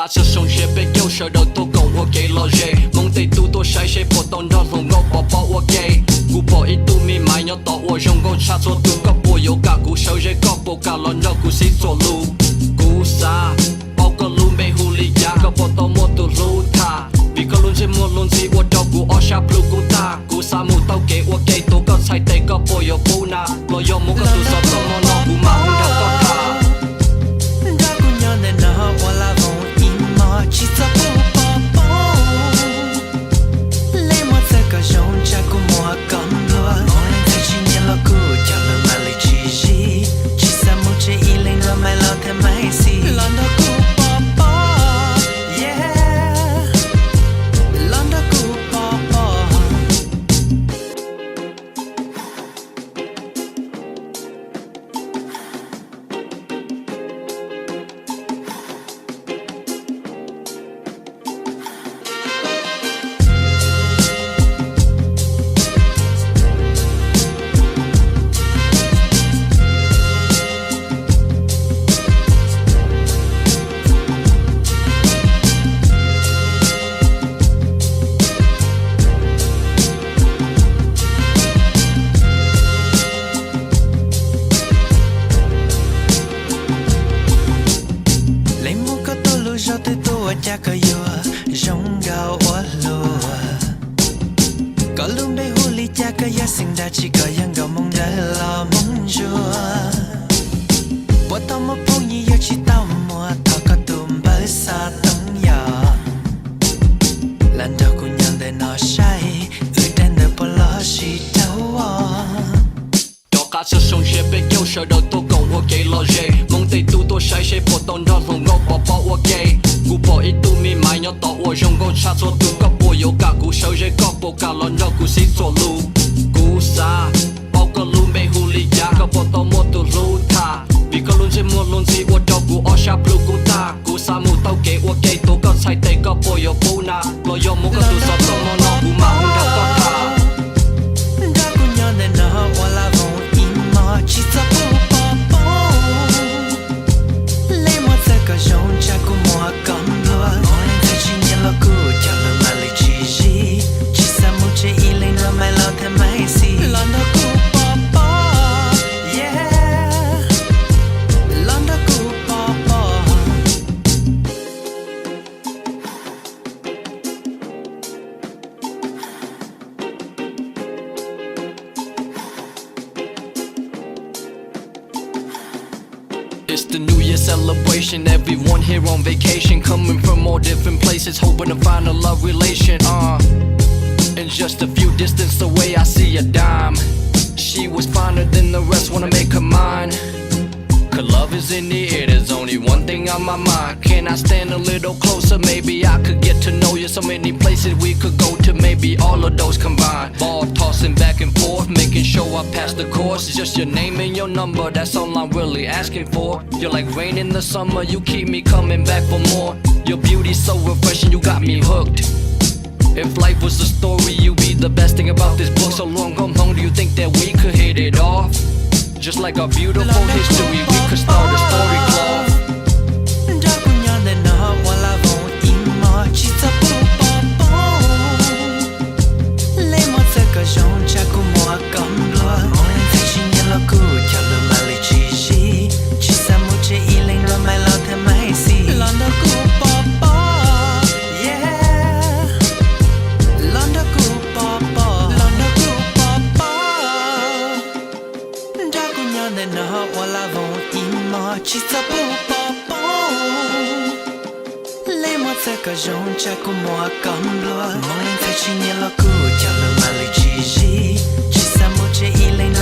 cả sự sống sẽ biết yêu sợ đầu tôi còn ok lo dễ mong tay tu tôi sai sẽ bỏ tao đó lòng ngô bỏ bỏ ok cú bỏ ít tu mi mai nhớ tao ở trong ngô cha cho tu có bộ yêu cả cú sâu dễ có bộ cả lo nhớ cú xí cho lu cú xa bao có lu mê hu li ya có bỏ tao mua tu lu tha vì có luôn chỉ mua luôn gì ở trong cú ở sáp lu cú ta cú xa mu tao kể ok tôi có sai tay có bộ yêu cú na lo yêu mu có tu sao tao mua nó cú mà không được có tha chỉ ta bố bố bố lấy một giây cả rong cha của mùa cầm lúa mỗi ngày chỉ nhớ lo cũ cho lo mà lấy chỉ sa một chế y lên lo mai lo thêm mai si lo đó cũ bố bố yeah lo đó cũ bố bố cho tới tôi cha cơ yo rong gạo quá lúa có luôn đây hu li cha cơ ya sinh ra chỉ có yang gạo mong đã lo mong chúa bỏ tao mà phong như yo chỉ tao mùa thọ có tụm bơi xa tông ya lần đầu cũng nhận để nó sai người đến được bỏ lỡ chỉ đâu cả sự sống sẽ biết yêu sợ đầu tôi còn ok lo dễ mong tay tu tôi sai sẽ bỏ tao đó lòng ngô bỏ bỏ ok cú bỏ ít tu mi mai nhớ tao ở trong ngô cha cho tu có bộ yêu cả cú sâu dễ có bộ cả lo nhớ cú xí cho lu cú xa bao có lu mê hu li ya có bỏ tao mua tu lu tha vì có luôn chỉ mua luôn gì ở trong cú ở sáp lu cú ta cú xa mu tao kể ok tôi có sai tay có bộ yêu cú na lo yêu mu có tu sao tao mua nó cú mà không được có tha đã cũng nhớ nên nó qua là chỉ ta bố bố bố lấy một giây cả rong cha của mùa cầm lúa mỗi ngày chỉ nhớ lo cũ cho lo mà lấy chỉ sa một chế y lên lo mai lo thêm mai si lo đó cũ bố bố yeah lo đó cũ bố bố It's the New Year celebration, everyone here on vacation, coming from all different places, hoping to find a love relation. And just a few distance away, I see a dime. She was finer than the rest, wanna make her mine. 'Cause love is in the air, there's only one thing on my mind. Can I stand a little closer? Maybe I could get to know you. So many places we could go to, maybe all of those combined. Ball tossing back and forth, making sure I pass the course. Just your name and your number, that's all I'm really asking for. You're like rain in the summer, you keep me coming back for more. Your beauty's so refreshing, you got me hooked. If life was a story, you'd be the best thing about this book. So long come home, do you think that we could hit it off? Just like a beautiful history, we could start a story cloth. đã cũng nhớ nên nó qua là vòng im mơ chỉ ta bố bố bố lấy một giây cả rong cha của mùa cầm lúa mỗi ngày chỉ nhớ lo cũ cho lo mà lấy chỉ sa một chế y lên lo mai lo thêm mai si lo đó cũ bố bố yeah lo đó cũ bố bố lo đó cũ bố bố đã cũng nhớ nên nó qua là vòng im mơ chỉ ta bố bố bố lấy một giây cả rong cha của mùa cầm lúa mỗi ngày chỉ nhớ lo cũ cho lo mà lấy chỉ sa một chế y lên